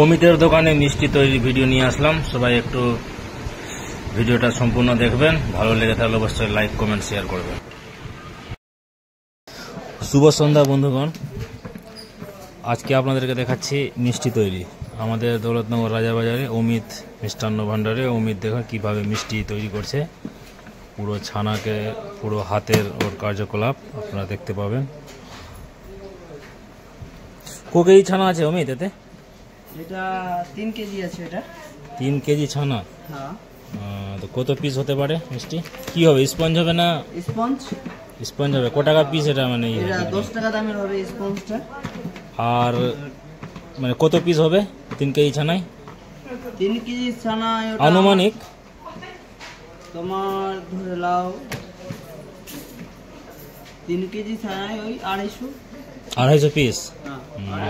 অমিতের দোকানে মিষ্টি তৈরি ভিডিও নিয়ে আসলাম। সবাই একটু ভিডিওটা সম্পূর্ণ দেখবেন, ভালো লেগে থাকলে অবশ্যই লাইক কমেন্ট শেয়ার করবেন। শুভ সন্ধ্যা বন্ধুগণ, আজকে আপনাদেরকে দেখাচ্ছি মিষ্টি তৈরি আমাদের দৌলতনগর রাজাবাজারে অমিত মিষ্টান্ন ভাণ্ডারে। অমিত দেখুন কীভাবে মিষ্টি তৈরি করছে, পুরো ছানাকে পুরো হাতের ওর কার্যকলাপ আপনারা দেখতে পাবেন। কো কেজি ছানা আছে অমিত এতে? এটা 3 কেজি আছে। এটা 3 কেজি ছানা। হ্যাঁ। তো কত পিস হতে পারে মিষ্টি? কি হবে, স্পঞ্জ হবে না? স্পঞ্জ। স্পঞ্জ হবে। কত টাকা পিস এটা? মানে এটা 10 টাকা দামের হবে স্পঞ্জটা। আর মানে কত পিস হবে 3 কেজি ছানায়? 3 কেজি ছানা আনুমানিক তোমার ধরে লাও 3 কেজি ছানায় ওই 250 পিস। হ্যাঁ।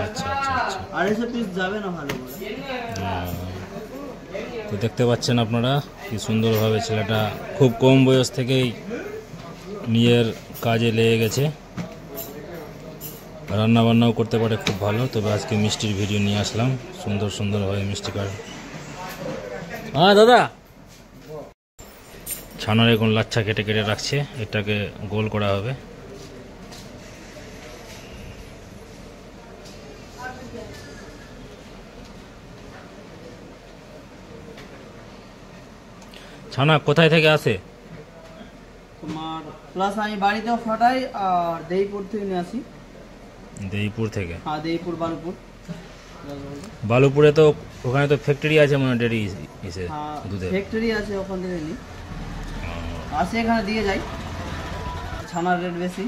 আচ্ছা আচ্ছা আচ্ছা, 250 পিস যাবে না ভালো করে। তো দেখতে পাচ্ছেন আপনারা কি সুন্দরভাবে ছেলেটা খুব কম বয়স থেকেই নিজের কাজে লেগে গেছে, রান্না বান্নাও করতে পারে খুব ভালো। তবে আজকে মিষ্টির ভিডিও নিয়ে আসলাম, সুন্দরভাবে মিষ্টি কাজ। হ্যাঁ দাদা, ছানার এখন লাচ্ছা কেটে কেটে রাখছে, এটাকে গোল করা হবে। ছানা কোথায় থেকে আসে? তোমার প্লাস আমি বাড়িতেও ফাটাই আর দেইপুর থেকে নিয়ে আসি। দেইপুর থেকে? হ্যাঁ, দেইপুর বালুপুর। বালুপুরে তো ওখানে তো ফ্যাক্টরি আছে মনে হয় ডেরি এসে দুধের ফ্যাক্টরি আছে, ওখান থেকে নিই আসে এখানে দিয়ে যাই। ছানার রেট বেশি।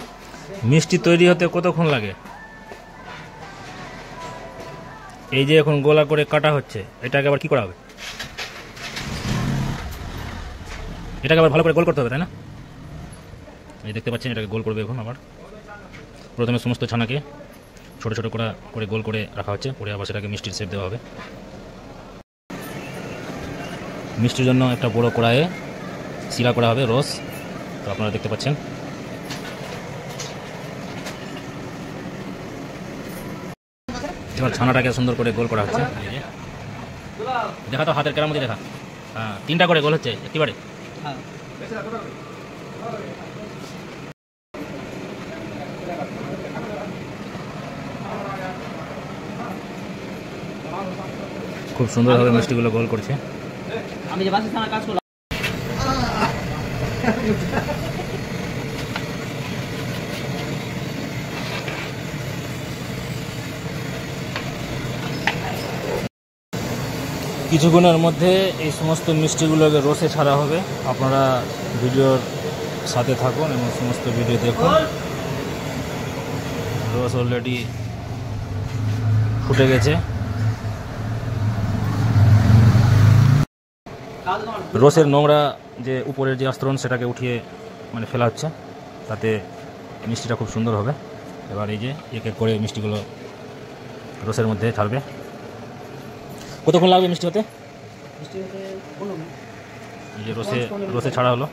মিষ্টি তৈরি হতে কতক্ষণ লাগে? এই যে এখন গোলা করে কাটা হচ্ছে, এটাকে আবার কি করা হবে? এটাকে আবার ভালো করে গোল করতে হবে, তাই না? এই দেখতে পাচ্ছেন এটাকে গোল করবে এখন। আবার প্রথমে সমস্ত ছানাকে ছোট ছোট করে গোল করে রাখা হচ্ছে, পরে আবার সেটাকে মিষ্টির শেপ দেওয়া হবে। মিষ্টির জন্য একটা বড় কড়াইয়ে শিরা করা হবে রস, তো আপনারা দেখতে পাচ্ছেন। এবার ছানাটাকে সুন্দর করে গোল করা হচ্ছে। দেখা তো হাতের কেরামতি দেখা। হ্যাঁ, 3টা করে গোল হচ্ছে একেবারে। খুব সুন্দরভাবে মিষ্টিগুলো গোল করছে। আমি যে বাসে ছানা কাজ করলাম। কিছুক্ষণের মধ্যে এই সমস্ত মিষ্টিগুলোকে রসে ছাড়া হবে। আপনারা ভিডিওর সাথে থাকুন এবং সমস্ত ভিডিও দেখুন। রস অলরেডি ফুটে গেছে। রসের নোংরা যে উপরের যে আস্তরণ সেটাকে উঠিয়ে মানে ফেলা হচ্ছে, তাতে মিষ্টিটা খুব সুন্দর হবে। এবার এই যে এক এক করে মিষ্টিগুলো রসের মধ্যে ছাড়বে। কতক্ষণ লাগবে মিষ্টি হতে? এই যে রসে ছাড়া হলো।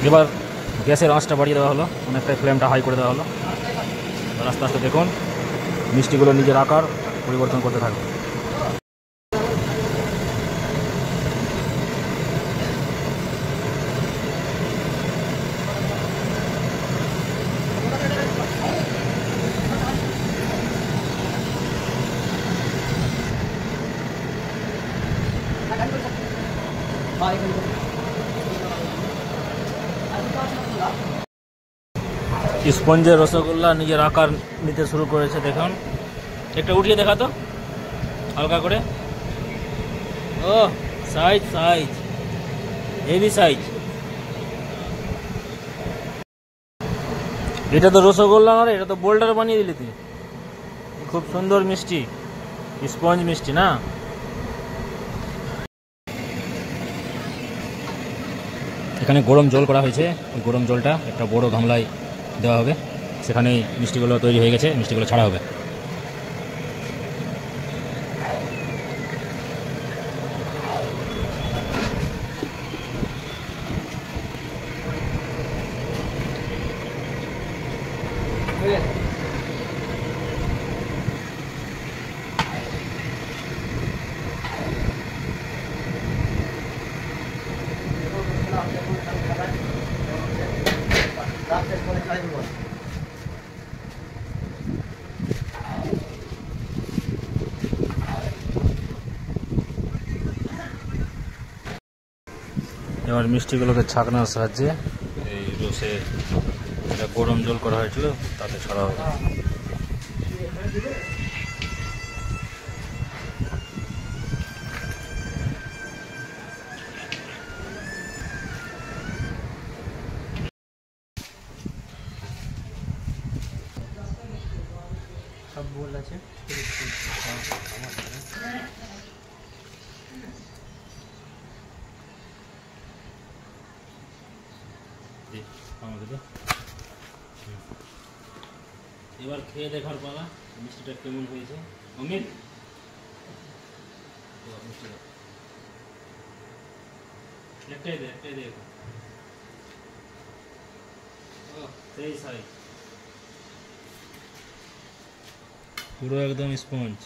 এবার গ্যাসের আঁচটা বাড়িয়ে দেওয়া হলো, অনেকটাই ফ্লেমটা হাই করে দেওয়া হলো। আস্তে আস্তে দেখুন মিষ্টিগুলো নিজের আকার পরিবর্তন করতে থাকবে। স্পঞ্জের রসগোল্লা নিজের আকার নিতে শুরু করেছে। দেখুন, একটা উঠিয়ে দেখা তো হালকা করে। ও সাইজ হেভি সাইজ। এটা তো রসগোল্লা নয়, এটা তো বোল্ডার বানিয়ে দিলি তুই। খুব সুন্দর মিষ্টি। স্পঞ্জ মিষ্টি না। এখানে গরম জল করা হয়েছে, ওই গরম জলটা একটা বড় গামলায় দেওয়া হবে, সেখানেই মিষ্টিগুলো তৈরি হয়ে গেছে, মিষ্টিগুলো ছাড়া হবে। এবার মিষ্টিগুলোকে ছাঁকনার সাহায্যে এই রসে যেটা গরম জল করা হয়েছিল তাতে ছড়া হবে। সব বল আছে। এবার খেয়ে দেখার পালা, মিষ্টিটা কেমন হয়েছে। অমিত, একটাই দে, একটাই দে। সেই সাই পুরো একদম স্পঞ্জ,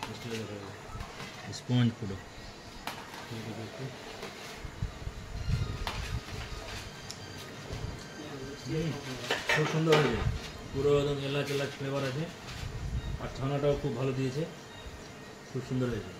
মিষ্টিটা দেখো স্পঞ্জ পুরো। খুব সুন্দর হয়েছে, পুরো একদম এলাচ এলাচ ফ্লেভার আছে, আর ছানাটাও খুব ভালো দিয়েছে, খুব সুন্দর হয়েছে।